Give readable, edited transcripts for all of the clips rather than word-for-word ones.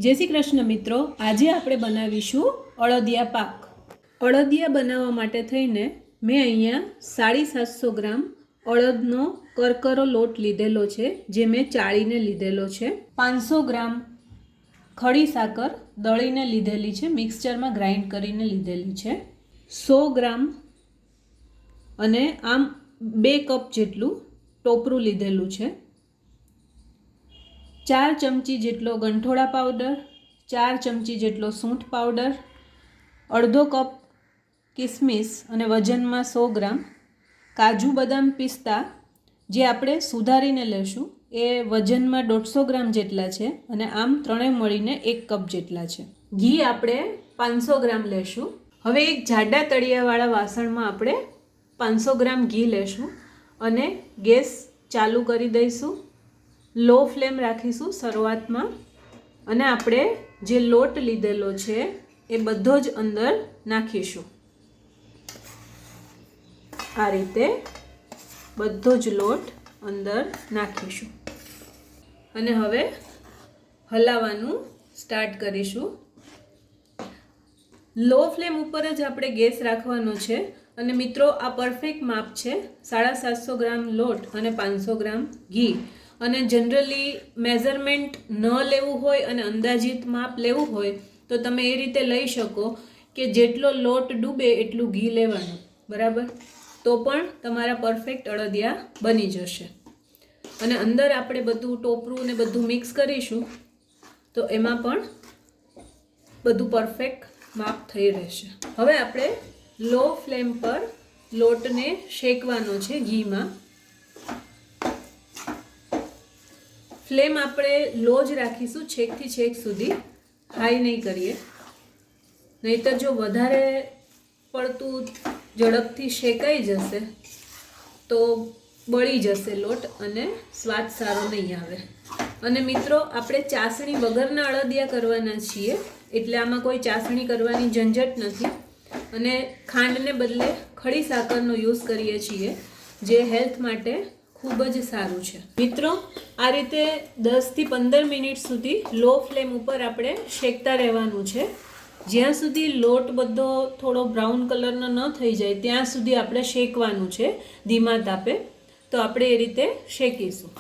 જય શ્રી કૃષ્ણ મિત્રો, આજે આપણે બનાવીશું અળદિયા પાક. અળદિયા બનાવવા માટે થઈને મેં અહીંયા 750 ગ્રામ અળદનો કરકરો લોટ લીધેલો છે, જે મેં ચાળીને લીધેલો છે. 500 ગ્રામ ખડી સાકર દળીને લીધેલી છે, મિક્સચરમાં ગ્રાઇન્ડ કરીને લીધેલી છે. 100 ગ્રામ અને આમ 2 કપ જેટલું ટોપરું લીધેલું છે. 4 ચમચી જેટલો ગંઠોડા પાવડર, 4 ચમચી જેટલો સૂંઠ પાવડર, અડધો કપ કિસમિસ અને વજનમાં 100 ગ્રામ, કાજુ બદામ પિસ્તા જે આપણે સુધારીને લેશું એ વજનમાં 150 ગ્રામ જેટલા છે અને આમ ત્રણેય મળીને 1 કપ જેટલા છે. ઘી આપણે 500 ગ્રામ લેશું. હવે એક જાડા તળિયાવાળા વાસણમાં આપણે 500 ગ્રામ ઘી લેશું અને ગેસ ચાલુ કરી દઈશું. લો ફ્લેમ રાખીશું શરૂઆતમાં અને આપણે જે લોટ લીધેલો છે એ બધો જ અંદર નાખીશું. આ રીતે બધો જ લોટ અંદર નાખીશું અને હવે હલાવવાનું સ્ટાર્ટ કરીશું. લો ફ્લેમ ઉપર જ આપણે ગેસ રાખવાનો છે અને મિત્રો આ પરફેક્ટ માપ છે. 750 ગ્રામ લોટ અને 500 ગ્રામ ઘી. અને જનરલી મેઝરમેન્ટ ન લેવું હોય અને અંદાજિત માપ લેવું હોય તો તમે એ રીતે લઈ શકો કે જેટલો લોટ ડૂબે એટલું ઘી લેવાનું, બરાબર? તો પણ તમારા પરફેક્ટ અળદિયા બની જશે. અને અંદર આપણે બધું ટોપરું ને બધું મિક્સ કરીશું તો એમાં પણ બધું પરફેક્ટ માપ થઈ રહેશે. હવે આપણે લો ફ્લેમ પર લોટને શેકવાનો છે ઘીમાં. ફ્લેમ આપણે લો જ રાખીશું, છેકથી છેક સુધી, હાઈ નહીં કરીએ, નહીંતર જો વધારે પડતું ઝડપથી શેકાઈ જશે તો બળી જશે લોટ અને સ્વાદ સારો નહીં આવે. અને મિત્રો આપણે ચાસણી વગરના અળદિયા કરવાના છીએ એટલે આમાં કોઈ ચાસણી કરવાની ઝંઝટ નથી અને ખાંડને બદલે ખડી સાકરનો યુઝ કરીએ છીએ જે હેલ્થ માટે ખૂબ જ સારું છે. મિત્રો આ રીતે 10 થી 15 મિનિટ સુધી લો ફ્લેમ ઉપર આપણે શેકતા રહેવાનું છે. જ્યાં સુધી લોટ બધો થોડો બ્રાઉન કલરનો ન થઈ જાય ત્યાં સુધી આપણે શેકવાનું છે ધીમા તાપે. તો આપણે એ રીતે શેકીશું.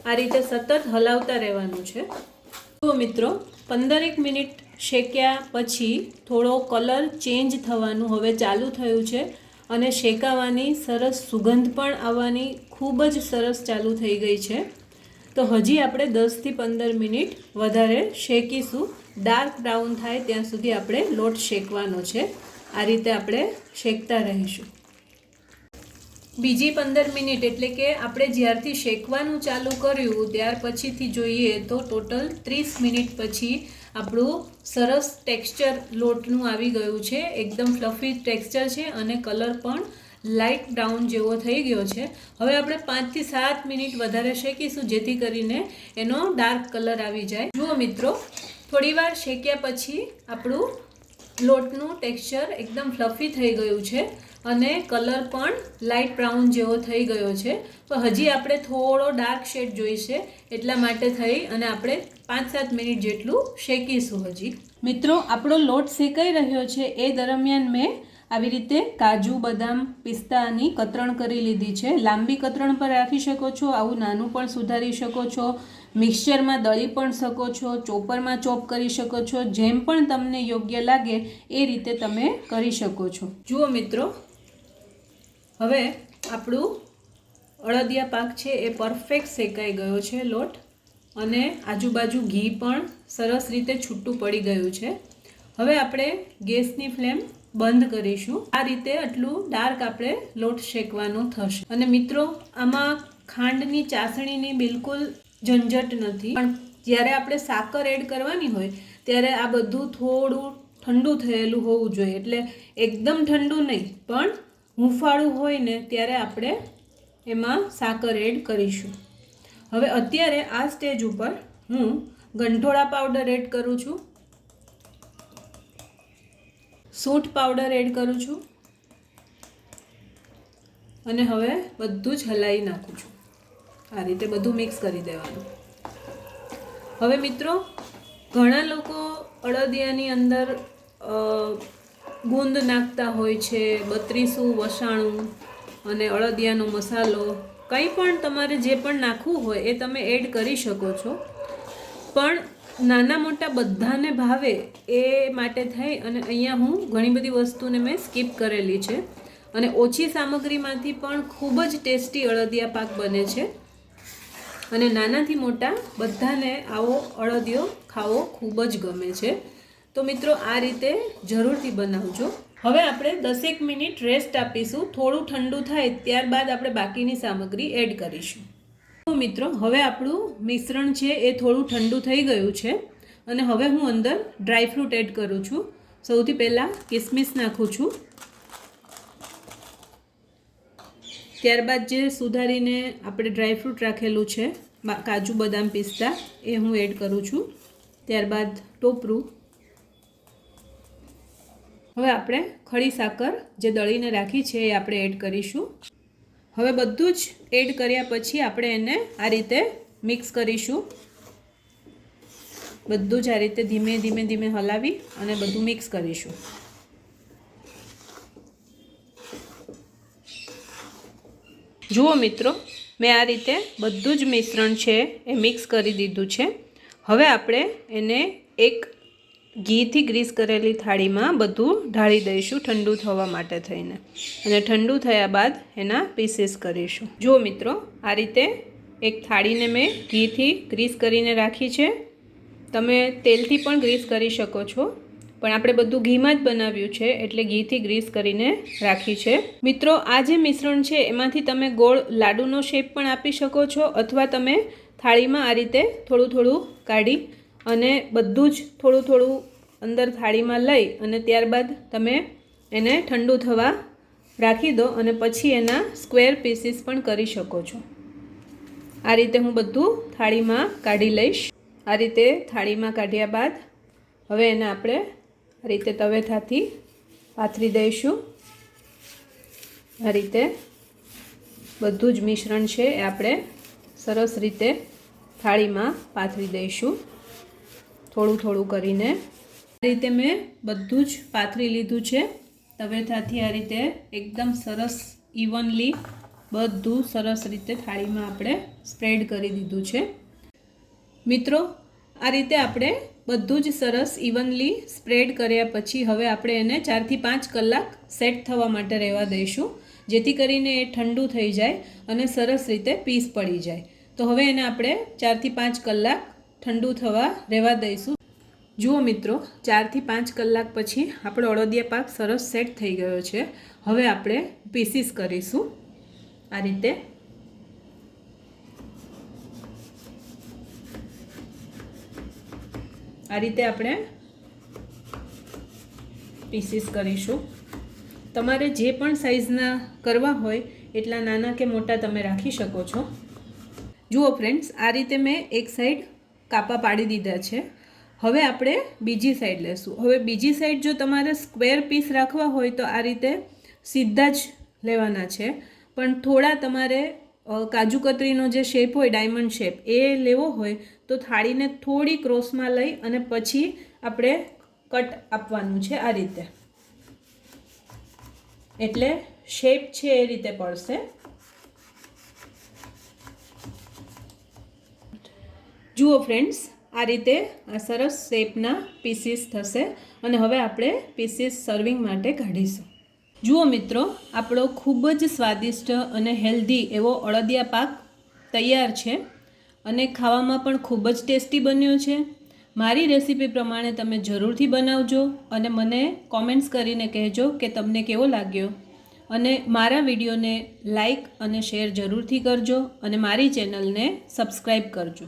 આ રીતે સતત હલાવતા રહેવાનું છે. તો મિત્રો 15 મિનિટ શેક્યા પછી થોડો કલર ચેન્જ થવાનું હવે ચાલુ થયું છે અને શેકાવાની સરસ સુગંધ પણ આવવાની ખૂબ જ સરસ ચાલુ થઈ ગઈ છે. તો હજી આપણે 10 થી 15 મિનિટ વધારે શેકીશું. ડાર્ક બ્રાઉન થાય ત્યાં સુધી આપણે લોટ શેકવાનો છે. આ રીતે આપણે શેકતા રહીશું. બીજી 15 મિનિટ એટલે કે આપણે જ્યારથી શેકવાનું ચાલુ કર્યું ત્યાર પછીથી જોઈએ તો ટોટલ 30 મિનિટ પછી આપણું સરસ ટેક્સચર લોટનું આવી ગયું છે. એકદમ ફ્લફી ટેક્સચર છે અને કલર પણ લાઇટ બ્રાઉન જેવો થઈ ગયો છે. હવે આપણે 5 થી 7 મિનિટ વધારે શેકીશું જેથી કરીને એનો ડાર્ક કલર આવી જાય. જુઓ મિત્રો, થોડીવાર શેક્યા પછી આપણું લોટનું ટેક્સચર એકદમ ફ્લફી થઈ ગયું છે અને કલર પણ લાઇટ બ્રાઉન જેવો થઈ ગયો છે. તો હજી આપણે થોડો ડાર્ક શેડ જોઈશે એટલા માટે થઈ અને આપણે 5-7 મિનિટ જેટલું શેકીશું હજી. મિત્રો આપણો લોટ શેકાઈ રહ્યો છે એ દરમિયાન મેં આવી રીતે કાજુ બદામ પિસ્તાની કતરણ કરી લીધી છે. લાંબી કતરણ પર રાખી શકો છો, આવું નાનું પણ સુધારી શકો છો, મિક્સચરમાં દળી પણ શકો છો, ચોપરમાં ચોપ કરી શકો છો, જેમ પણ તમને યોગ્ય લાગે એ રીતે તમે કરી શકો છો. જુઓ મિત્રો, હવે આપણું અળદિયા પાક છે એ પરફેક્ટ શેકાઈ ગયો છે લોટ અને આજુબાજુ ઘી પણ સરસ રીતે છૂટું પડી ગયું છે. હવે આપણે ગેસની ફ્લેમ બંધ કરીશું. આ રીતે આટલું ડાર્ક આપણે લોટ શેકવાનો થશે. અને મિત્રો આમાં ખાંડની ચાસણીની બિલકુલ ઝંઝટ નથી, પણ જ્યારે આપણે સાકર એડ કરવાની હોય ત્યારે આ બધું થોડું ઠંડુ થયેલું હોવું જોઈએ. એટલે એકદમ ઠંડુ નહીં પણ હૂંફાળું હોય ને ત્યારે આપણે એમાં સાકર એડ કરીશું. હવે અત્યારે આ સ્ટેજ ઉપર હું ગંઠોડા પાવડર એડ કરું છું, સૂંઠ પાવડર એડ કરું છું અને હવે બધું જ હલાવી નાખું છું. આ રીતે બધું મિક્સ કરી દેવાનું. હવે મિત્રો, ઘણા લોકો અળદિયાની અંદર ગુંદ નાખતા હોય છે, 32 વસાણું અને અળદિયાનો મસાલો, કંઈ પણ તમારે જે પણ નાખવું હોય એ તમે એડ કરી શકો છો. પણ નાના મોટા બધાને ભાવે એ માટે થઈ અને અહીંયા હું ઘણી બધી વસ્તુને મેં સ્કીપ કરેલી છે અને ઓછી સામગ્રીમાંથી પણ ખૂબ જ ટેસ્ટી અળદિયા પાક બને છે અને નાનાથી મોટા બધાને આવો અળદિયો ખાવો ખૂબ જ ગમે છે. તો મિત્રો, આ રીતે જરૂરથી બનાવજો. હવે આપણે 10 મિનિટ રેસ્ટ આપીશું. થોડું ઠંડુ થાય ત્યારબાદ આપણે બાકીની સામગ્રી એડ કરીશું. તો મિત્રો, હવે આપણું મિશ્રણ છે એ થોડું ઠંડુ થઈ ગયું છે અને હવે હું અંદર ડ્રાયફ્રૂટ એડ કરું છું. સૌથી પહેલાં કિસમિસ નાખું છું, ત્યારબાદ જે સુધારીને આપણે ડ્રાયફ્રૂટ રાખેલું છે, કાજુ બદામ પિસ્તા, એ હું એડ કરું છું. ત્યારબાદ ટોપરું. હવે આપણે ખડી સાકર જે દળીને રાખી છે એ આપણે એડ કરીશું. હવે બધું જ એડ કર્યા પછી આપણે એને આ રીતે મિક્સ કરીશું. બધું જ આ રીતે ધીમે ધીમે ધીમે હલાવી અને બધું મિક્સ કરીશું. જુઓ મિત્રો, મેં આ રીતે બધું જ મિશ્રણ છે એ મિક્સ કરી દીધું છે. હવે આપણે એને એક ઘીથી ગ્રીસ કરેલી થાળીમાં બધું ઢાળી દઈશું ઠંડુ થવા માટે થઈને, અને ઠંડુ થયા બાદ એના પીસીસ કરીશું. જુઓ મિત્રો, આ રીતે એક થાળીને મેં ઘીથી ગ્રીસ કરીને રાખી છે. તમે તેલથી પણ ગ્રીસ કરી શકો છો, પણ આપણે બધું ઘીમાં જ બનાવ્યું છે એટલે ઘીથી ગ્રીસ કરીને રાખી છે. મિત્રો, આ જે મિશ્રણ છે એમાંથી તમે ગોળ લાડુનો શેપ પણ આપી શકો છો, અથવા તમે થાળીમાં આ રીતે થોડું થોડું કાઢી અને બધું જ થોડું થોડું અંદર થાળીમાં લઈ અને ત્યારબાદ તમે એને ઠંડુ થવા રાખી દો અને પછી એના સ્ક્વેર પીસીસ પણ કરી શકો છો. આ રીતે હું બધું થાળીમાં કાઢી લઈશ. આ રીતે થાળીમાં કાઢ્યા બાદ હવે એને આપણે આ રીતે તવેથાથી પાથરી દઈશું. આ રીતે બધું જ મિશ્રણ છે એ આપણે સરસ રીતે થાળીમાં પાથરી દઈશું, થોડું થોડું કરીને. આ રીતે મેં બધું જ પાથરી લીધું છે તવેથાથી. આ રીતે એકદમ સરસ ઇવનલી બધું સરસ રીતે થાળીમાં આપણે સ્પ્રેડ કરી દીધું છે. મિત્રો, આ રીતે આપણે બધું જ સરસ ઇવનલી સ્પ્રેડ કર્યા પછી હવે આપણે એને 4 થી 5 કલાક સેટ થવા માટે રહેવા દઈશું, જેથી કરીને એ ઠંડુ થઈ જાય અને સરસ રીતે પીસ પડી જાય. તો હવે એને આપણે 4 થી 5 કલાક ઠંડુ થવા રહેવા દઈશું. જુઓ મિત્રો, 4 થી 5 કલાક પછી આપણો અળદિયા પાક સરસ સેટ થઈ ગયો છે. હવે આપણે પીસીસ કરીશું. આ રીતે આપણે પીસીસ કરીશું. તમારે જે પણ સાઇઝના કરવા હોય એટલા નાના કે મોટા તમે રાખી શકો છો. જુઓ ફ્રેન્ડ્સ, આ રીતે મેં એક સાઈડ કાપા પાડી દીધા છે. હવે આપણે બીજી સાઈડ લેશું. હવે બીજી સાઈડ જો તમારે સ્ક્વેર પીસ રાખવા હોય તો આ રીતે સીધા જ લેવાના છે, પણ થોડા તમારે કાજુ કતરીનો જે શેપ હોય ડાયમંડ શેપ એ લેવો હોય તો થાળીને થોડી ક્રોસમાં લઈ અને પછી આપણે કટ આપવાનું છે. આ રીતે એટલે શેપ છે એ રીતે પડશે. જુઓ ફ્રેન્ડ્સ, આ રીતે આ સરસ શેપના પીસીસ થશે અને હવે આપણે પીસીસ સર્વિંગ માટે કાઢીશું. જુઓ મિત્રો, આપણો ખૂબ જ સ્વાદિષ્ટ અને હેલ્ધી એવો અળદિયા પાક તૈયાર છે અને ખાવામાં પણ ખૂબ જ ટેસ્ટી બન્યો છે. મારી રેસીપી પ્રમાણે તમે જરૂરથી બનાવજો અને મને કોમેન્ટ્સ કરીને કહેજો કે તમને કેવો લાગ્યો, અને મારા વિડીયોને લાઈક અને શેર જરૂરથી કરજો અને મારી ચેનલને સબસ્ક્રાઈબ કરજો.